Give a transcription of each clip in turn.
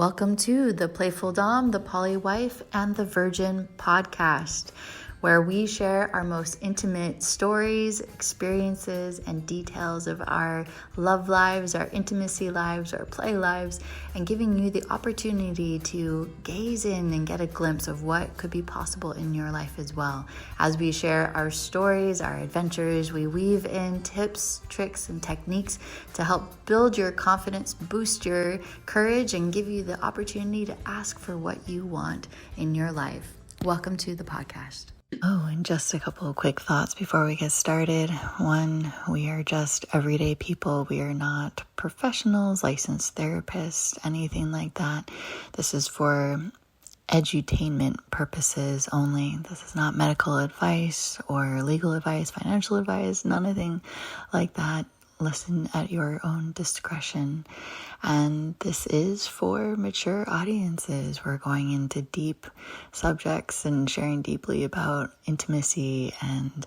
Welcome to the Playful Domme, the Poly Wife, and the Virgin podcast, where we share our most intimate stories, experiences, and details of our love lives, our intimacy lives, our play lives, and giving you the opportunity to gaze in and get a glimpse of what could be possible in your life as well. As we share our stories, our adventures, we weave in tips, tricks, and techniques to help build your confidence, boost your courage, and give you the opportunity to ask for what you want in your life. Welcome to the podcast. Oh, and just a couple of quick thoughts before we get started. One, we are just everyday people. We are not professionals, licensed therapists, anything like that. This is for edutainment purposes only. This is not medical advice or legal advice, financial advice, nothing like that. Listen at your own discretion. And this is for mature audiences. We're going into deep subjects and sharing deeply about intimacy and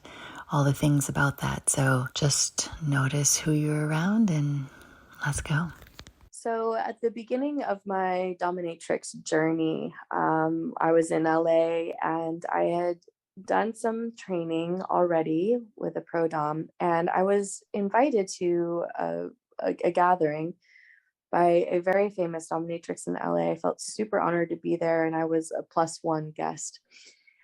all the things about that. So just notice who you're around and let's go. So at the beginning of my dominatrix journey, I was in LA and I had done some training already with a pro dom, and I was invited to a gathering by a very famous dominatrix in LA. I felt super honored to be there, and I was a +1 guest.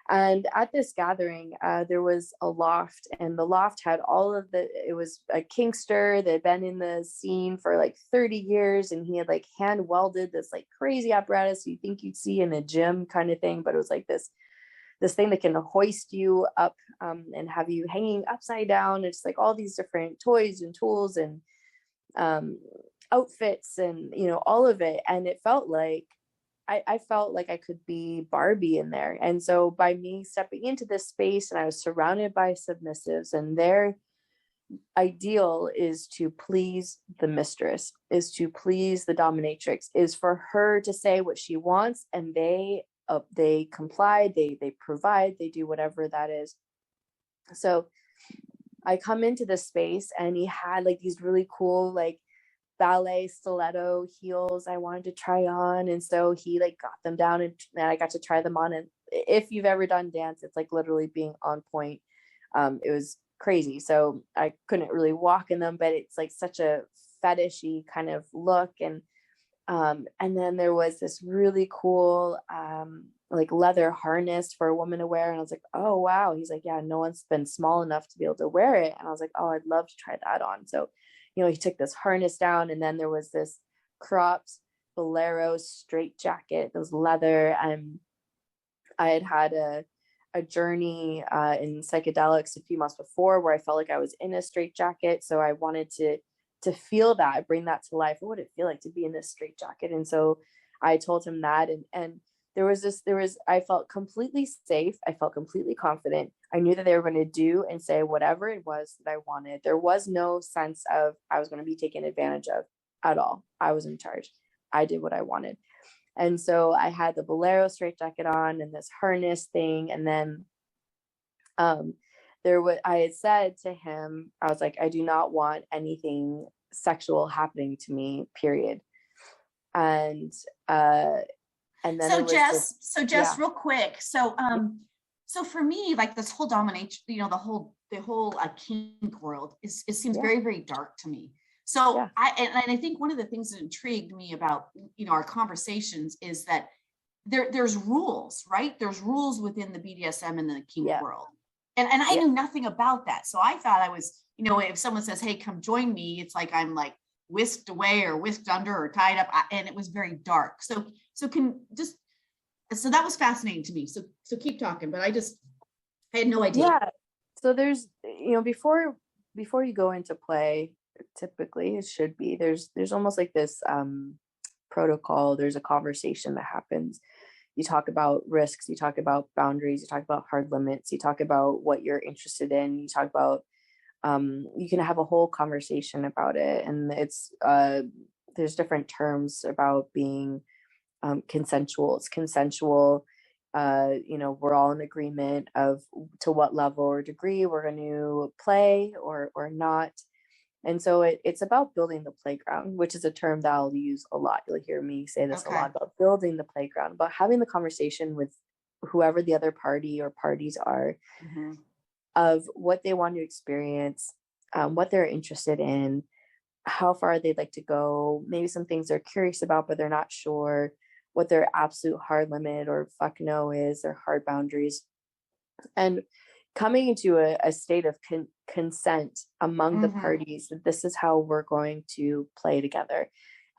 And at this gathering, there was a loft, and the loft had it was a kinkster that had been in the scene for like 30 years. And he had like hand welded this like crazy apparatus you think you'd see in a gym kind of thing. But it was like this thing that can hoist you up and have you hanging upside down. It's like all these different toys and tools and outfits and, all of it. And it felt like, I felt like I could be Barbie in there. And so by me stepping into this space, and I was surrounded by submissives, and their ideal is to please the mistress, is to please the dominatrix, is for her to say what she wants, and they comply, they provide, they do whatever that is. So I come into this space, and he had like these really cool like ballet stiletto heels I wanted to try on. And so he like got them down, and I got to try them on. And if you've ever done dance, it's like literally being on point. It was crazy. So I couldn't really walk in them, but it's like such a fetishy kind of look. And then there was this really cool like leather harness for a woman to wear. And I was like, oh wow. He's like, yeah, no one's been small enough to be able to wear it. And I was like, oh, I'd love to try that on. So he took this harness down, and then there was this cropped bolero straight jacket that was leather. And I had a journey in psychedelics a few months before where I felt like I was in a straight jacket. So I wanted to feel that, bring that to life. What would it feel like to be in this straight jacket? And so I told him that, and I felt completely safe. I felt completely confident. I knew that they were going to do and say whatever it was that I wanted. There was no sense of I was going to be taken advantage of at all. I was in charge. I did what I wanted. And so I had the bolero straitjacket on and this harness thing. And then I had said to him, I was like, I do not want anything sexual happening to me, period. And then so Jess, real quick. So for me, like this whole domination, the whole kink world seems very, very dark to me. So I think one of the things that intrigued me about, our conversations is that there's rules, right? There's rules within the BDSM and the kink world. And I knew nothing about that. So I thought I was, if someone says, hey, come join me, it's like, I'm like whisked away or whisked under or tied up. And it was very dark. So that was fascinating to me. So keep talking, but I had no idea. Yeah. So there's, before you go into play, typically it should be, there's almost like this protocol. There's a conversation that happens. You talk about risks, you talk about boundaries, you talk about hard limits, you talk about what you're interested in, you talk about, you can have a whole conversation about it. And it's, there's different terms about being consensual. It's consensual. We're all in agreement of to what level or degree we're going to play or not. And so it's about building the playground, which is a term that I'll use a lot. You'll hear me say this a lot, about building the playground, about having the conversation with whoever the other party or parties are, of what they want to experience, what they're interested in, how far they'd like to go, maybe some things they're curious about but they're not sure, what their absolute hard limit or fuck no is, their hard boundaries, and coming into a state of consent among the parties that this is how we're going to play together.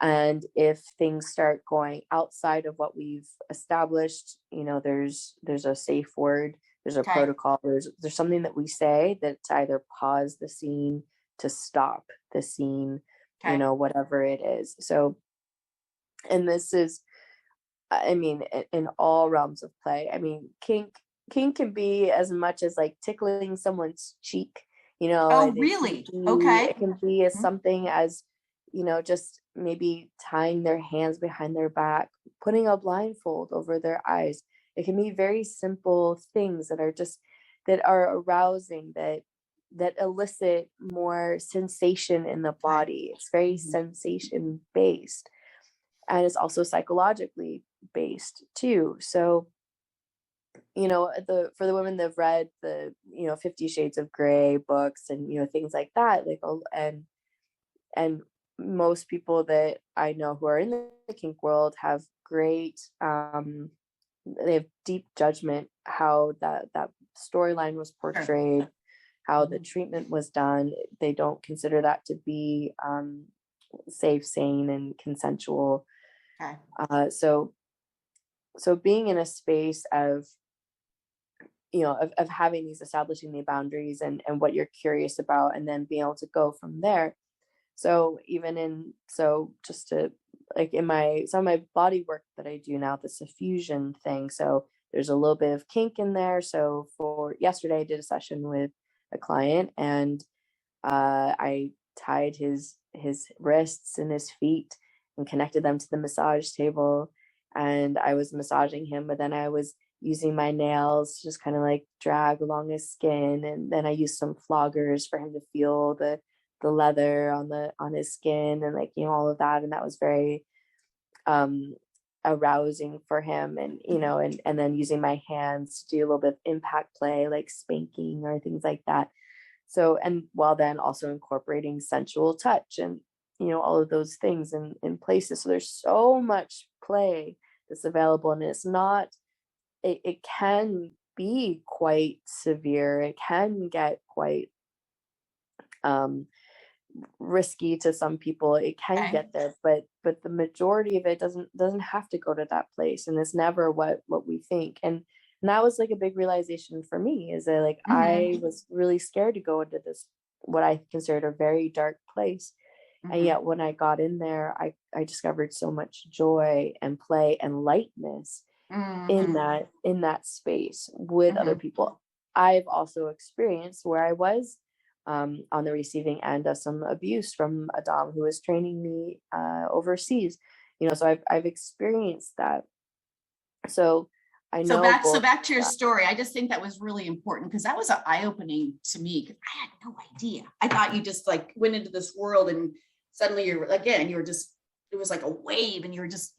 And if things start going outside of what we've established, you know, there's a safe word, there's a protocol, there's something that we say that to either pause the scene, to stop the scene, you know, whatever it is. So, and this is, I mean, in all realms of play. I mean, kink can be as much as like tickling someone's cheek, you know. Oh, really? Okay. It can be as something as, you know, just maybe tying their hands behind their back, putting a blindfold over their eyes. It can be very simple things that are arousing, that elicit more sensation in the body. It's very sensation based, and it's also psychologically based too. So, you know, for the women that have read the, you know, 50 Shades of Grey books and, you know, things like that, like, and most people that I know who are in the kink world have great, they have deep judgment how that storyline was portrayed, how the treatment was done. They don't consider that to be safe, sane, and consensual. So being in a space of, you know, of having these, establishing the boundaries and what you're curious about, and then being able to go from there. So just to, like, in some of my body work that I do now, this fusion thing. So there's a little bit of kink in there. So for yesterday, I did a session with a client, and I tied his wrists and his feet and connected them to the massage table, and I was massaging him, but then I was using my nails to just kind of like drag along his skin, and then I used some floggers for him to feel the leather on his skin, and, like, you know, all of that. And that was very arousing for him. And, you know, and then using my hands to do a little bit of impact play, like spanking or things like that. So, and while then also incorporating sensual touch and, you know, all of those things in places. So there's so much play that's available, and it's not, it can be quite severe. It can get quite risky to some people. It can get there, but the majority of it doesn't have to go to that place, and it's never what we think. And that was like a big realization for me, is that, like, I was really scared to go into this, what I considered a very dark place. And yet when I got in there, I discovered so much joy and play and lightness in that space with other people. I've also experienced where I was on the receiving end of some abuse from a dom who was training me overseas, you know. So I've experienced that. So I know. So back to your story. I just think that was really important, because that was an eye-opening to me, because I had no idea. I thought you just like went into this world and suddenly you were just, it was like a wave and you were just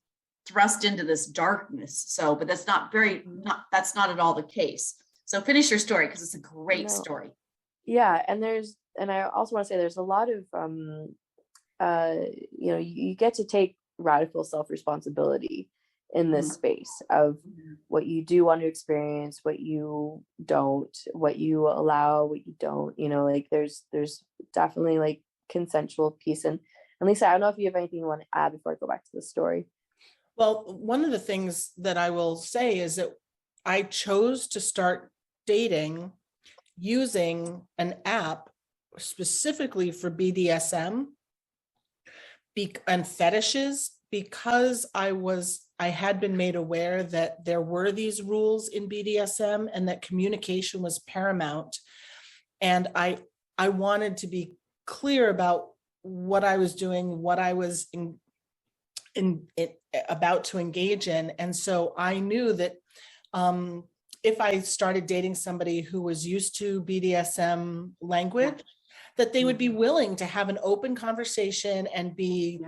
thrust into this darkness. So, but that's not at all the case. So finish your story, because it's a great story. Yeah. And I also want to say there's a lot of, you know, you get to take radical self-responsibility in this space of what you do want to experience, what you don't, what you allow, what you don't, you know, like there's definitely like consensual piece. And Lisa, I don't know if you have anything you want to add before I go back to the story. Well, one of the things that I will say is that I chose to start dating using an app specifically for BDSM and fetishes, because I had been made aware that there were these rules in BDSM and that communication was paramount. And I wanted to be clear about what I was doing, what I was about to engage in. And so I knew that if I started dating somebody who was used to BDSM language, that they would be willing to have an open conversation and be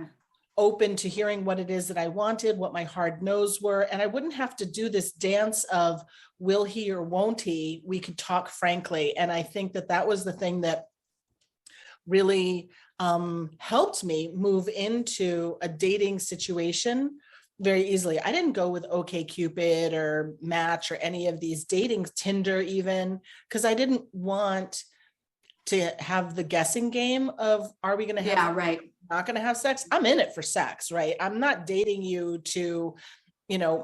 open to hearing what it is that I wanted, what my hard no's were. And I wouldn't have to do this dance of will he or won't he. We could talk frankly. And I think that that was the thing that really helped me move into a dating situation very easily. I didn't go with OkCupid or Match or any of these dating, Tinder even, because I didn't want to have the guessing game of, are we going to have not going to have sex? I'm in it for sex, right? I'm not dating you to,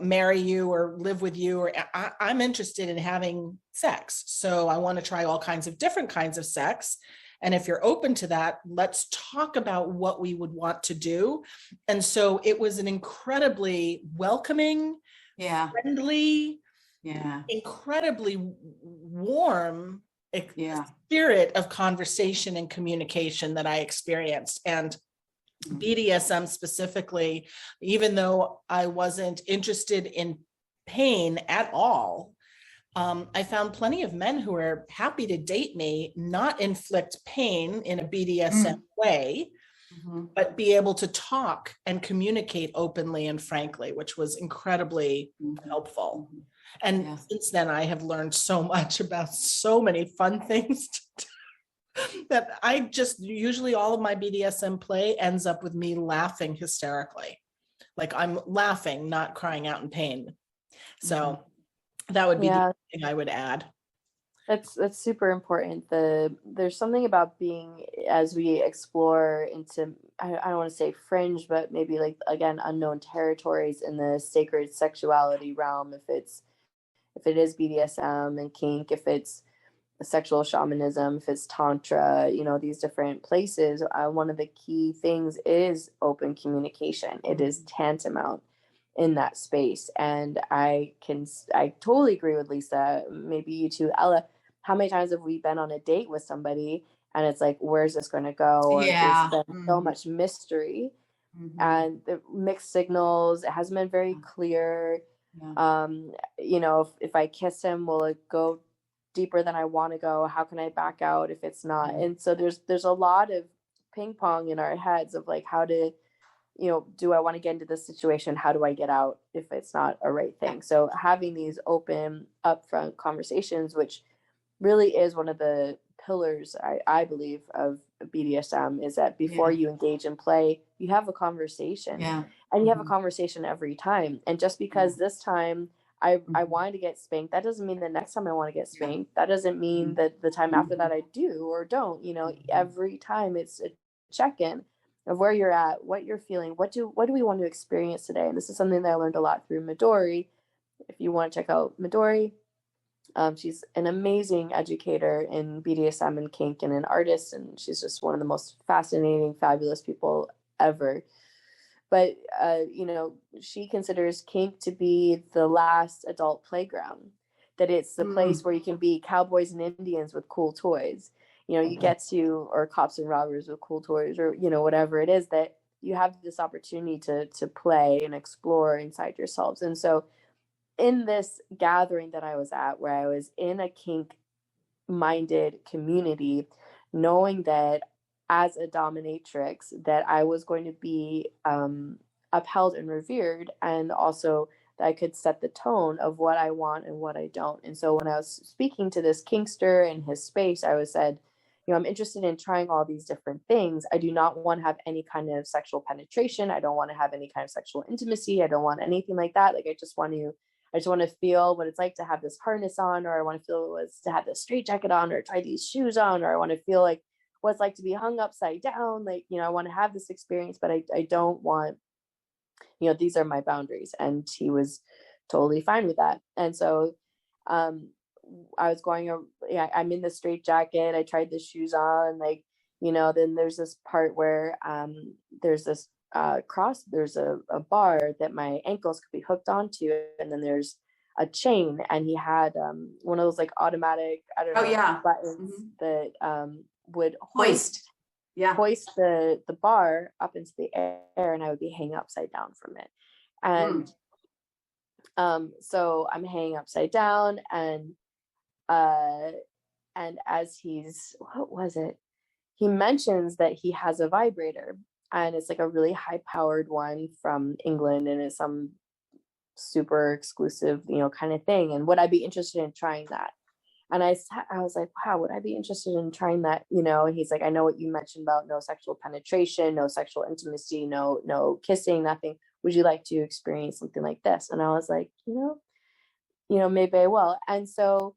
marry you or live with you, or I'm interested in having sex. So I want to try all kinds of different kinds of sex. And if you're open to that, let's talk about what we would want to do. And so it was an incredibly welcoming, friendly, incredibly warm spirit of conversation and communication that I experienced. And BDSM specifically, even though I wasn't interested in pain at all, I found plenty of men who are happy to date me, not inflict pain in a BDSM way, but be able to talk and communicate openly and frankly, which was incredibly helpful. And since then, I have learned so much about so many fun things that I just, usually all of my BDSM play ends up with me laughing hysterically. Like I'm laughing, not crying out in pain. So that would be the thing I would add. That's super important. There's something about being, as we explore into, I don't want to say fringe, but maybe like, again, unknown territories in the sacred sexuality realm. If it is BDSM and kink, if it's sexual shamanism, if it's tantra, these different places, one of the key things is open communication. It is tantamount in that space. And I totally agree with Lisa, maybe you too, Ella. How many times have we been on a date with somebody and it's like, where's this going to go? Or there's been so much mystery and the mixed signals. It hasn't been very clear. If I kiss him, will it go deeper than I want to go? How can I back out if it's not? And so there's a lot of ping pong in our heads of like, how to, do I want to get into this situation? How do I get out if it's not a right thing? So having these open, upfront conversations, which really is one of the pillars, I believe, of BDSM, is that before you engage in play, you have a conversation. And you have a conversation every time. And just because this time I wanted to get spanked, that doesn't mean the next time I want to get spanked. That doesn't mean that the time after that I do or don't. Every time it's a check-in of where you're at, what you're feeling, what do we want to experience today. And this is something that I learned a lot through Midori. If you want to check out Midori, she's an amazing educator in BDSM and kink and an artist, and she's just one of the most fascinating, fabulous people ever. But, she considers kink to be the last adult playground, that it's the place where you can be cowboys and Indians with cool toys. You get to, or cops and robbers with cool toys, or, whatever it is, that you have this opportunity to play and explore inside yourselves. And so in this gathering that I was at, where I was in a kink minded community, knowing that as a dominatrix, that I was going to be upheld and revered, and also that I could set the tone of what I want and what I don't. And so when I was speaking to this kinkster in his space, I was said, I'm interested in trying all these different things. I do not want to have any kind of sexual penetration. I don't want to have any kind of sexual intimacy. I don't want anything like that. Like, I just want to feel what it's like to have this harness on, or I want to feel what it's to have this straight jacket on, or try these shoes on, or I want to feel like what it's like to be hung upside down. Like, I want to have this experience, but I don't want, these are my boundaries. And he was totally fine with that. And so, I was I'm in the straight jacket. I tried the shoes on, then there's this part where, there's this there's a bar that my ankles could be hooked onto, and then there's a chain, and he had one of those like automatic, I don't know, buttons that would hoist the bar up into the air, and I would be hanging upside down from it. And so I'm hanging upside down, and as what was it? he mentions that he has a vibrator, and it's like a really high powered one from England, and it's some super exclusive, you know, kind of thing. And would I be interested in trying that? And I was like, wow, would I be interested in trying that? You know, and he's like, I know what you mentioned about no sexual penetration, no sexual intimacy, no kissing, nothing. Would you like to experience something like this? And I was like, you know, maybe I will. And so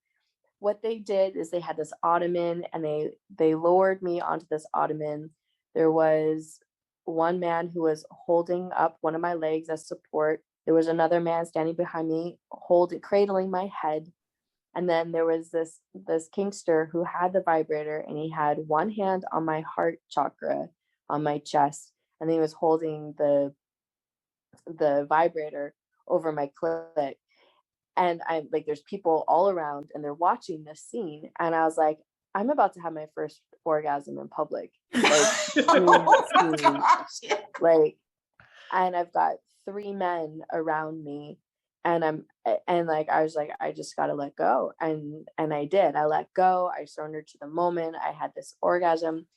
what they did is they had this ottoman, and they lowered me onto this ottoman. There was one man who was holding up one of my legs as support. There was another man standing behind me, cradling my head. And then there was this kinkster who had the vibrator, and he had one hand on my heart chakra, on my chest, and he was holding the vibrator over my clit. And I'm like, there's people all around, and they're watching this scene. And I was like, I'm about to have my first orgasm in public. Like, and I've got 3 men around me, and I was like, I just got to let go. And I did. I let go. I surrendered to the moment. I had this orgasm,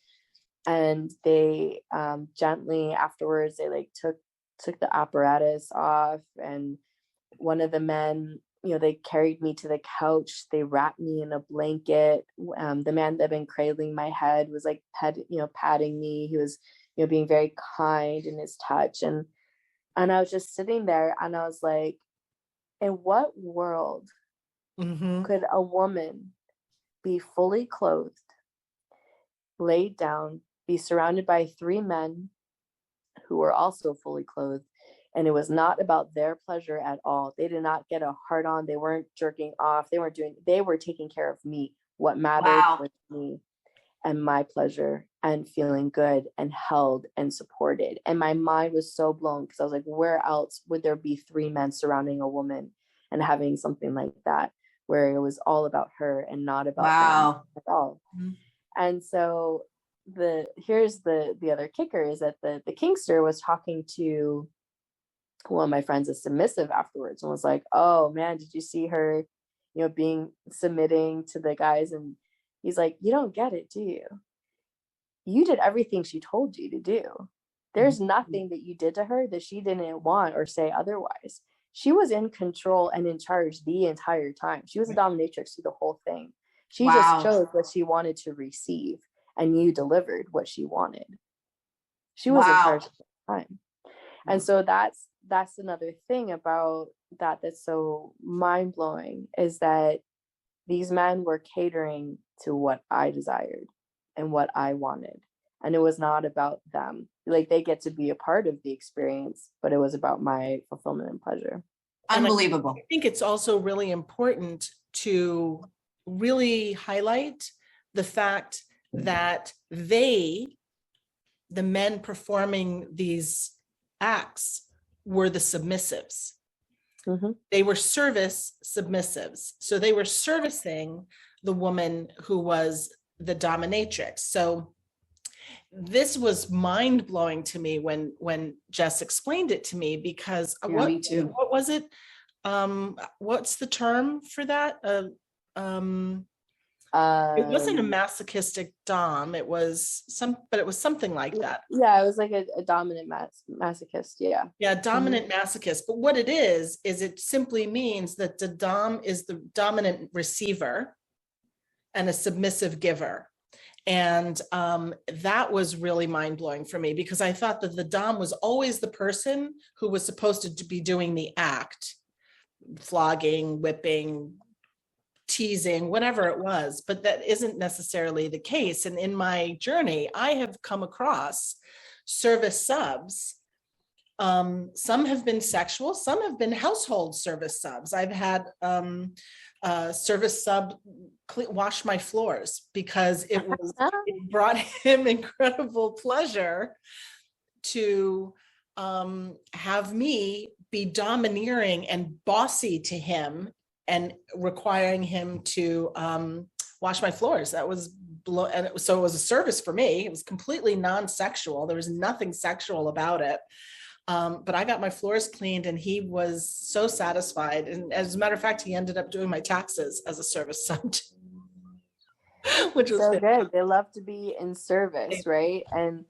and they gently afterwards, they like took the apparatus off, and one of the men, you know, they carried me to the couch. They wrapped me in a blanket. The man that had been cradling my head was like patting me. He was, you know, being very kind in his touch. And I was just sitting there, and I was like, in what world could a woman be fully clothed, laid down, be surrounded by 3 men who were also fully clothed, and it was not about their pleasure at all? They did not get a hard on. They weren't jerking off. They were taking care of me. What mattered was me and my pleasure, and feeling good and held and supported. And my mind was so blown, because I was like, where else would there be 3 men surrounding a woman and having something like that, where it was all about her and not about them at all? And so here's the other kicker is that the kinkster was talking to one of my friends, a submissive, afterwards, and was like, oh man, did you see her, you know, submitting to the guys? And he's like, you don't get it, do you? You did everything she told you to do. There's nothing that you did to her that she didn't want or say otherwise. She was in control and in charge the entire time. She was a dominatrix through the whole thing. She just chose what she wanted to receive, and you delivered what she wanted. She was in charge at the time. And so that's another thing about that's so mind-blowing, is that these men were catering to what I desired and what I wanted. And it was not about them. Like, they get to be a part of the experience, but it was about my fulfillment and pleasure. Unbelievable. I think it's also really important to really highlight the fact that the men performing these acts were the submissives. They were service submissives. So they were servicing the woman who was the dominatrix. So this was mind-blowing to me when Jess explained it to me, because me too. What was it? What's the term for that? It wasn't a masochistic dom. It was something like that. Yeah, it was like a dominant masochist. Yeah, dominant masochist. But what it is it simply means that the dom is the dominant receiver and a submissive giver. And that was really mind-blowing for me, because I thought that the dom was always the person who was supposed to be doing the act, flogging, whipping, teasing, whatever it was, but that isn't necessarily the case. And in my journey, I have come across service subs. Some have been sexual, some have been household service subs. I've had service sub wash my floors, because it brought him incredible pleasure to have me be domineering and bossy to him, and requiring him to wash my floors. That was so it was a service for me. It was completely non-sexual. There was nothing sexual about it. But I got my floors cleaned, and he was so satisfied. And as a matter of fact, he ended up doing my taxes as a service sub. which was so fantastic. good. They love to be in service, right? And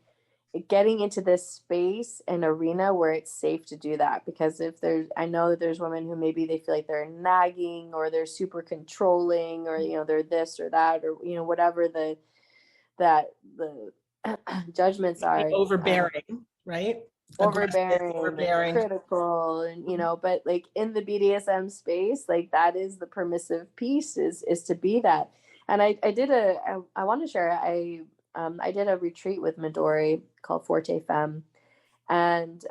getting into this space and arena where it's safe to do that, because I know that there's women who maybe they feel like they're nagging or they're super controlling, or they're this or that, or whatever the judgments are, Overbearing, right? overbearing, critical, and but like in the BDSM space, like that is the permissive piece, is to be that. And I want to share, I did a retreat with Midori called Forte Femme, and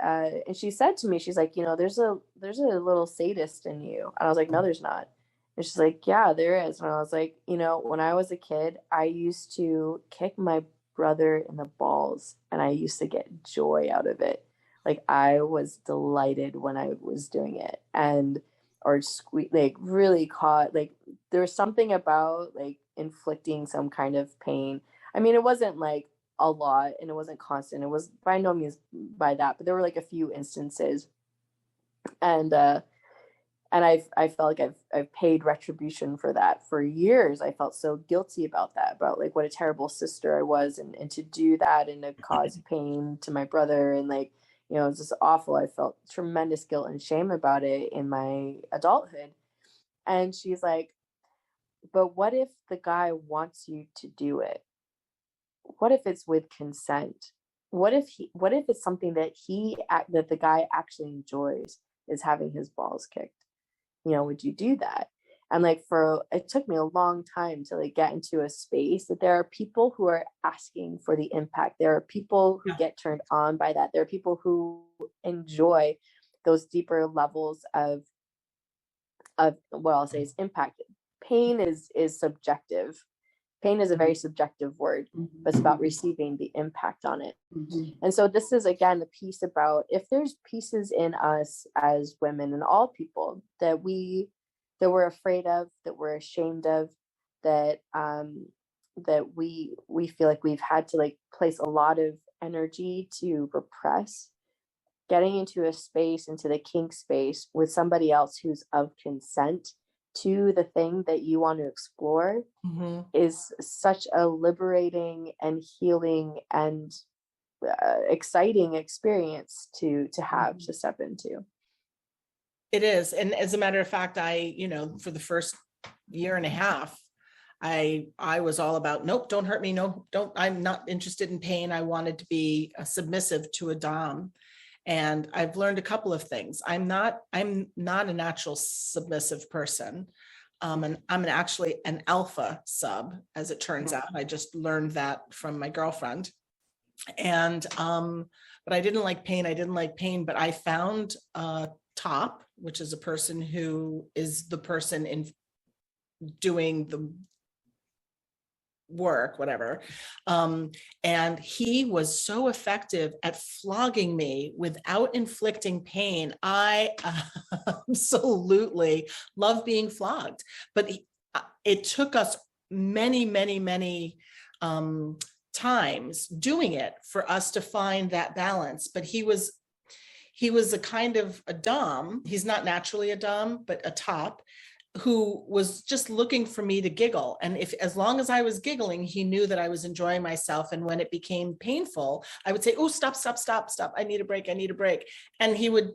she said to me, she's like, there's a little sadist in you. And I was like, no, there's not. And she's like, yeah, there is. And I was like, when I was a kid, I used to kick my brother in the balls, and I used to get joy out of it. Like I was delighted when I was doing it, or like really caught, like there was something about like inflicting some kind of pain. I mean, it wasn't like a lot and it wasn't constant. It was by no means by that, but there were like a few instances. And I felt like I've paid retribution for that for years. I felt so guilty about that, about like what a terrible sister I was, and to do that and to cause pain to my brother, and like, it was just awful. I felt tremendous guilt and shame about it in my adulthood. And she's like, but what if the guy wants you to do it? What if it's with consent? What if it's something that that the guy actually enjoys, is having his balls kicked? Would you do that? And like, it took me a long time to like get into a space that there are people who are asking for the impact. There are people who get turned on by that. There are people who enjoy those deeper levels of what I'll say is impact. Pain is subjective. Pain is a very subjective word, but it's about receiving the impact on it. And so this is, again, the piece about, if there's pieces in us as women and all people that we're afraid of, that we're ashamed of, that we feel like we've had to like place a lot of energy to repress, getting into a space, into the kink space with somebody else who's of consent to the thing that you want to explore, is such a liberating and healing and exciting experience to have, to step into. It is. And as a matter of fact, I, for the first year and a half, I was all about, nope, don't hurt me. No, I'm not interested in pain. I wanted to be a submissive to a dom. And I've learned a couple of things. I'm not a natural submissive person. And I'm actually an alpha sub, as it turns out. I just learned that from my girlfriend. And, but I didn't like pain. But I found a top, which is a person who is the person in doing the work, whatever. And he was so effective at flogging me without inflicting pain. I absolutely love being flogged, but it took us many times doing it for us to find that balance. But he was a kind of a dom. He's not naturally a dom, but a top, who was just looking for me to giggle. And as long as I was giggling, he knew that I was enjoying myself. And when it became painful, I would say, oh, stop. I need a break. And he would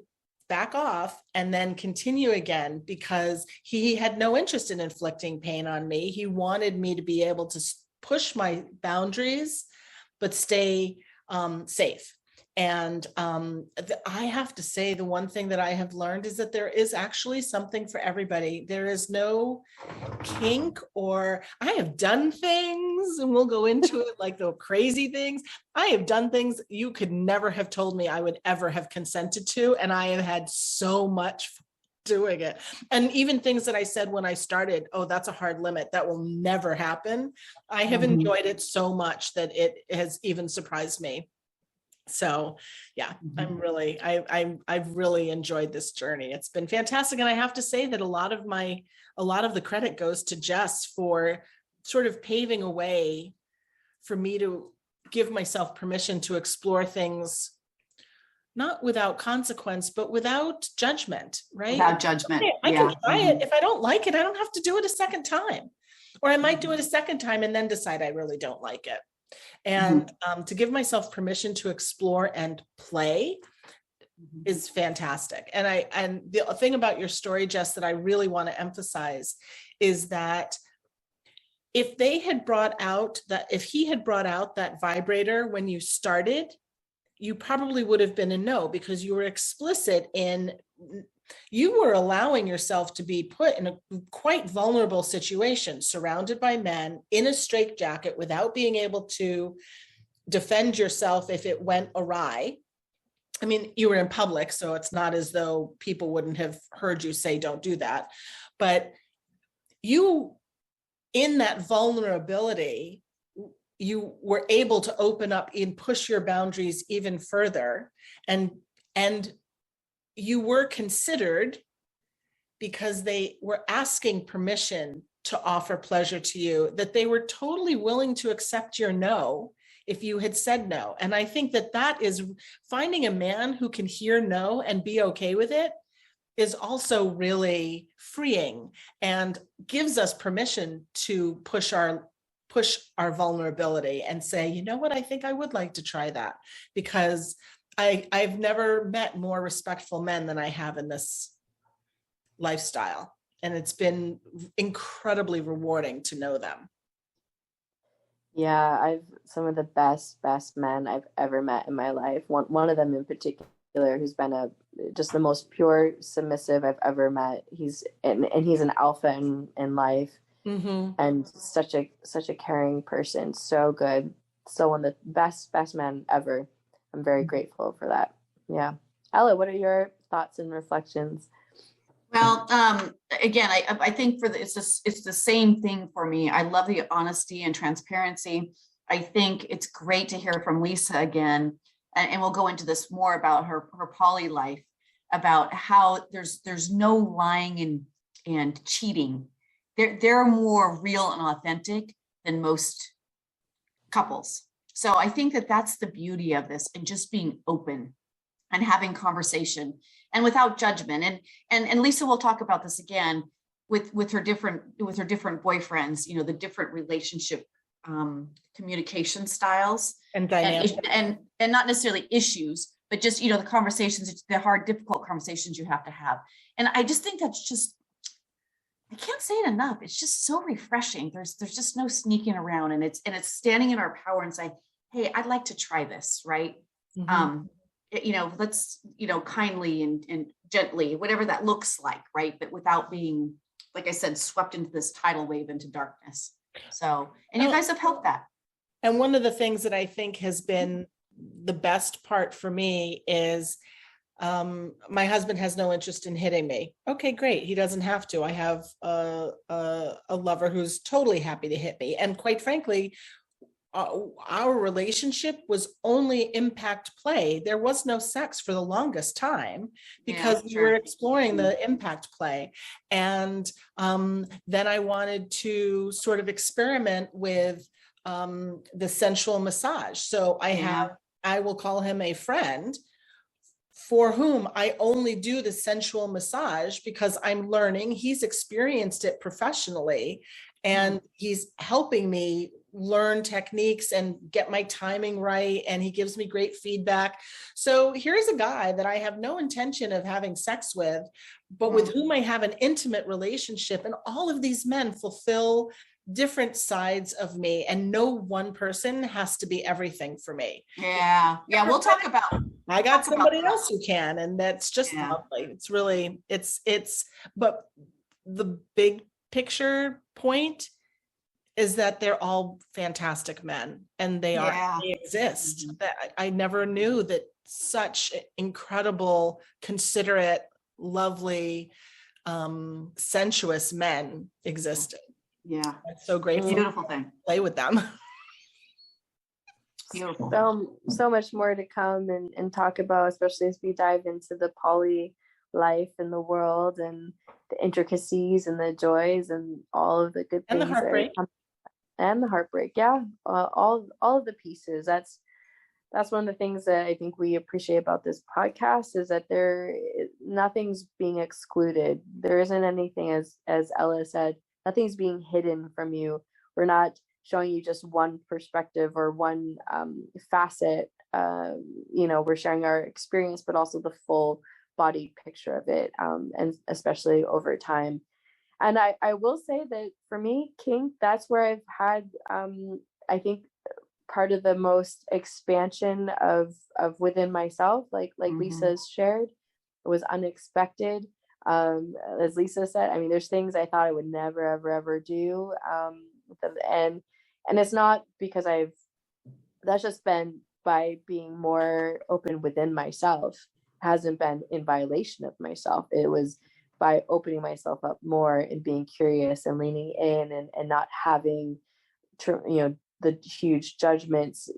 back off and then continue again, because he had no interest in inflicting pain on me. He wanted me to be able to push my boundaries, but stay safe. And I have to say, the one thing that I have learned is that there is actually something for everybody. There is no kink, or I have done things, and we'll go into it, like the crazy things. I have done things you could never have told me I would ever have consented to. And I have had so much fun doing it. And even things that I said when I started, oh, that's a hard limit, that will never happen. I have enjoyed it so much that it has even surprised me. So yeah, I've really enjoyed this journey. It's been fantastic. And I have to say that a lot of the credit goes to Jess for sort of paving a way for me to give myself permission to explore things, not without consequence, but without judgment, right? Without judgment. I can try it. If I don't like it, I don't have to do it a second time. Or I might do it a second time and then decide I really don't like it. And to give myself permission to explore and play is fantastic. And the thing about your story, Jess, that I really want to emphasize is that if he had brought out that vibrator when you started, you probably would have been a no, because you were explicit in, you were allowing yourself to be put in a quite vulnerable situation, surrounded by men in a straitjacket without being able to defend yourself if it went awry. I mean, you were in public, so it's not as though people wouldn't have heard you say, don't do that. But you, in that vulnerability, you were able to open up and push your boundaries even further. And you were considered because they were asking permission to offer pleasure to you, that they were totally willing to accept your no if you had said no. And I think that is finding a man who can hear no and be okay with it is also really freeing and gives us permission to push our vulnerability and say, you know what, I think I would like to try that, because I've never met more respectful men than I have in this lifestyle. And it's been incredibly rewarding to know them. Yeah, I've some of the best men I've ever met in my life. One of them in particular, who's been just the most pure submissive I've ever met. He's an alpha in life, and such a caring person. So good. So one of the best men ever. I'm very grateful for that. Yeah, Ella, what are your thoughts and reflections? Well, again, I think it's the same thing for me. I love the honesty and transparency. I think it's great to hear from Lisa again, and we'll go into this more about her poly life, about how there's no lying and cheating. They're more real and authentic than most couples. So I think that's the beauty of this, and just being open and having conversation and without judgment. And Lisa will talk about this again with her different boyfriends, you know, the different relationship communication styles and dynamics, and not necessarily issues, but just, you know, the conversations, the hard, difficult conversations you have to have. And I just think that's just, I can't say it enough. It's just so refreshing. There's just no sneaking around, and it's standing in our power and saying, hey, I'd like to try this, right? You know, let's, you know, kindly and gently, whatever that looks like, right? But without being, like I said, swept into this tidal wave into darkness. So, and you guys have helped that. And one of the things that I think has been the best part for me is my husband has no interest in hitting me. Okay, great. He doesn't have to. I have a lover who's totally happy to hit me. And quite frankly, our relationship was only impact play. There was no sex for the longest time because we were exploring the impact play. And then I wanted to sort of experiment with the sensual massage. So I will call him a friend for whom I only do the sensual massage because I'm learning. He's experienced it professionally, and he's helping me learn techniques and get my timing right. And he gives me great feedback. So here's a guy that I have no intention of having sex with, but with whom I have an intimate relationship. And all of these men fulfill different sides of me, and no one person has to be everything for me. Yeah. We'll talk about, I got somebody else who can, and that's just lovely. It's really, but the big picture point is that they're all fantastic men, and they exist. I never knew that such incredible, considerate, lovely, sensuous men existed. Yeah. I'm so grateful. Beautiful thing. Play with them. Beautiful. So much more to come and talk about, especially as we dive into the poly life and the world and the intricacies and the joys and all of the good things. And the heartbreak. And the heartbreak. Yeah. All of the pieces. That's one of the things that I think we appreciate about this podcast, is that nothing's being excluded. There isn't anything, as Ella said, nothing's being hidden from you. We're not showing you just one perspective or one facet. We're sharing our experience, but also the full body picture of it, and especially over time. And I will say that for me, kink, that's where I've had, I think, part of the most expansion of within myself, like Lisa's shared. It was unexpected. As Lisa said, I mean, there's things I thought I would never, ever do. And it's not because that's just been by being more open within myself. It hasn't been in violation of myself. It was by opening myself up more and being curious and leaning in and not having, the huge judgments,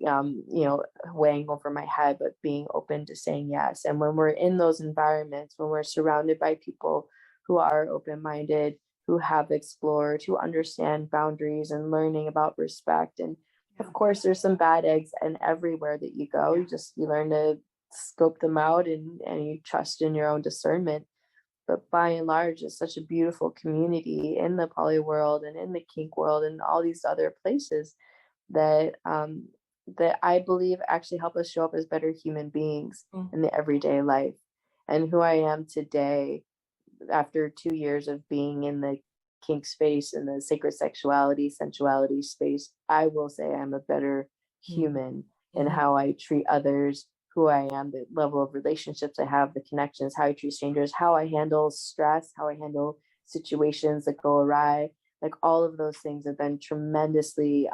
weighing over my head, but being open to saying yes. And when we're in those environments, when we're surrounded by people who are open-minded, who have explored, who understand boundaries and learning about respect. And of course, there's some bad eggs and everywhere that you go. You learn to scope them out and you trust in your own discernment. But by and large, it's such a beautiful community in the poly world and in the kink world and all these other places that I believe actually help us show up as better human beings in the everyday life. And who I am today, after 2 years of being in the kink space and the sacred sexuality, sensuality space, I will say I'm a better human in how I treat others, who I am, the level of relationships I have, the connections, how I treat strangers, how I handle stress, how I handle situations that go awry. Like all of those things have been tremendously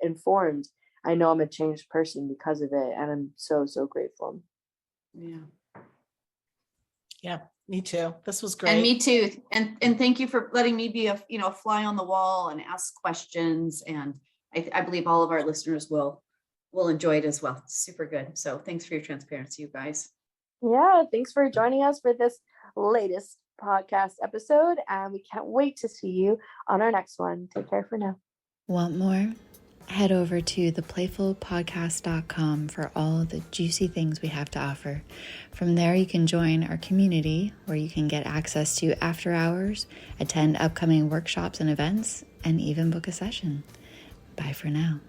informed. I know I'm a changed person because of it, and I'm so, so grateful. Yeah, me too. This was great. And me too. And thank you for letting me be a fly on the wall and ask questions. And I believe all of our listeners will enjoy it as well. Super good. So thanks for your transparency, you guys. Yeah, thanks for joining us for this latest podcast episode, and we can't wait to see you on our next one. Take care for now. Want more? Head over to theplayfulpodcast.com for all the juicy things we have to offer. From there, you can join our community where you can get access to after hours, attend upcoming workshops and events, and even book a session. Bye for now.